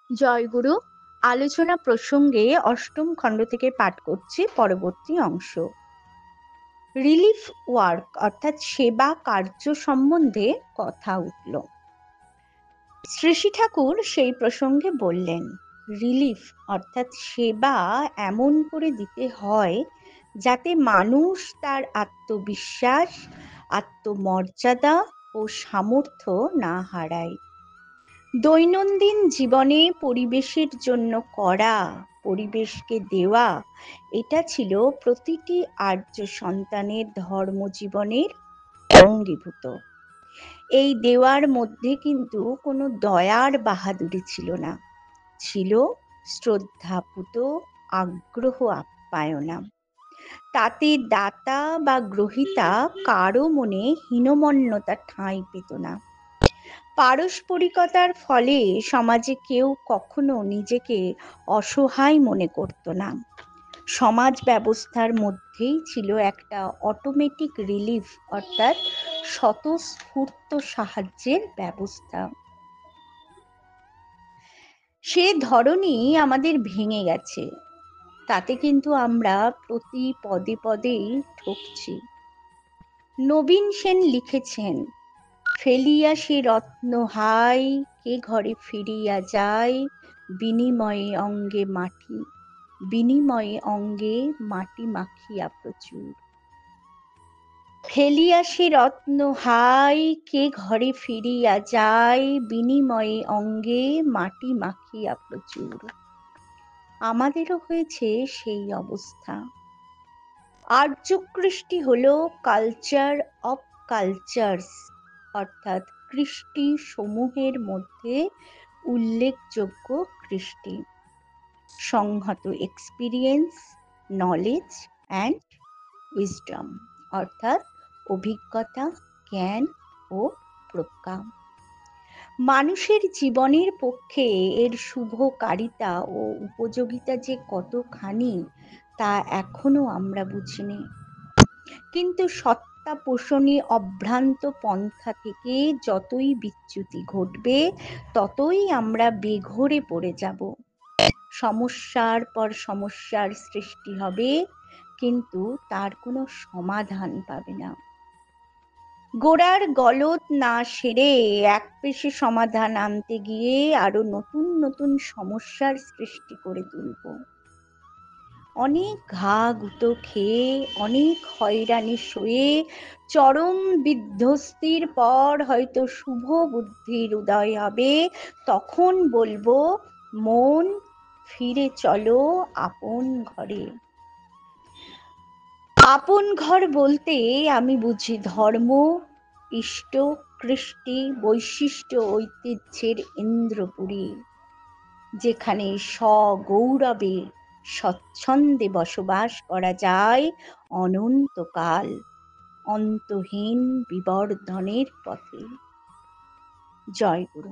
জয়গুরু। আলোচনা প্রসঙ্গে অষ্টম খণ্ড থেকে পাঠ করছি পরবর্তী অংশ। রিলিফ ওয়ার্ক অর্থাৎ সেবা কার্য সম্বন্ধে কথা উঠল। শ্রী শ্রী ঠাকুর সেই প্রসঙ্গে বললেন, রিলিফ অর্থাৎ সেবা এমন করে দিতে হয় যাতে মানুষ তার আত্মবিশ্বাস, আত্মমর্যাদা ও সামর্থ্য না হারায়। দৈনন্দিন জীবনে পরিবেশের জন্য করা, পরিবেশকে দেওয়া, এটা ছিল প্রতিটি আর্য সন্তানের ধর্মজীবনের অঙ্গীভূত। এই দেওয়ার মধ্যে কিন্তু কোনো দয়ার বাহাদুরি ছিল না, ছিল শ্রদ্ধাপুত আগ্রহ আপ্যায়না। তাতে দাতা বা গ্রহীতা কারো মনে হীনমন্যতা ঠাঁই পেত না। পারস্পরিকতার ফলে সমাজে কেউ কখনো নিজেকে অসহায় মনে করত না। সমাজ ব্যবস্থার মধ্যেই ছিল একটা অটোমেটিক রিলিফ অর্থাৎ স্বতঃস্ফূর্ত সাহায্যের ব্যবস্থা। সে ধরনই আমাদের ভেঙে গেছে। তাতে কিন্তু আমরা প্রতি পদে পদেই ঠকছি। নবীন সেন লিখেছেন, ফেলিয়া সে রত্ন হাই, কে ঘরে ফিরিয়া যায়, বিনিময়ে অঙ্গে মাটি, বিনিময়ে অঙ্গে মাটি মাখিয়া প্রচুর। ফেলিয়া সে রত্ন হাই, কে ঘরে ফিরিয়া যায়, বিনিময়ে অঙ্গে মাটি মাখিয়া প্রচুর। আমাদেরও হয়েছে সেই অবস্থা। আর্যকৃষ্টি হলো কালচার অফ কালচার্স অর্থাৎ কৃষ্টি সমূহের মধ্যে উল্লেখযোগ্য কৃষ্টি, সংহত এক্সপিরিয়েন্স, নলেজ অ্যান্ড উইজডম অর্থাৎ অভিজ্ঞতা, জ্ঞান ও প্রজ্ঞা। মানুষের জীবনের পক্ষে এর শুভকারিতা ও উপযোগিতা যে কতখানি তা এখনো আমরা বুঝিনি। কিন্তু সত্তা পোষণী অভ্রান্ত পন্থা থেকে যতই বিচ্যুতি ঘটবে ততই আমরা বেঘোরে পড়ে যাব। সমস্যার পর সমস্যার সৃষ্টি হবে, কিন্তু তার কোনো সমাধান পাবে না। গোড়ার গলদ না সেরে এক পেশে সমাধান আনতে গিয়ে আরো নতুন নতুন সমস্যার সৃষ্টি করে তুলব। অনেক ঘা গুঁতো খেয়ে, অনেক হয়রানি সয়ে, চরম বিধ্বস্তির পর হয়তো শুভ বুদ্ধির উদয় হবে। তখন বলবো, মন ফিরে চলো আপন ঘরে। আপন ঘর বলতে আমি বুঝি ধর্ম, ইষ্ট, কৃষ্টি, বৈশিষ্ট্য, ঐতিহ্যের ইন্দ্রপুরী, যেখানে সগৌরবে স্বচ্ছন্দে বসবাস করা যায় অনন্তকাল, অন্তহীন বিবর্ধনের পথে। জয় গুরু।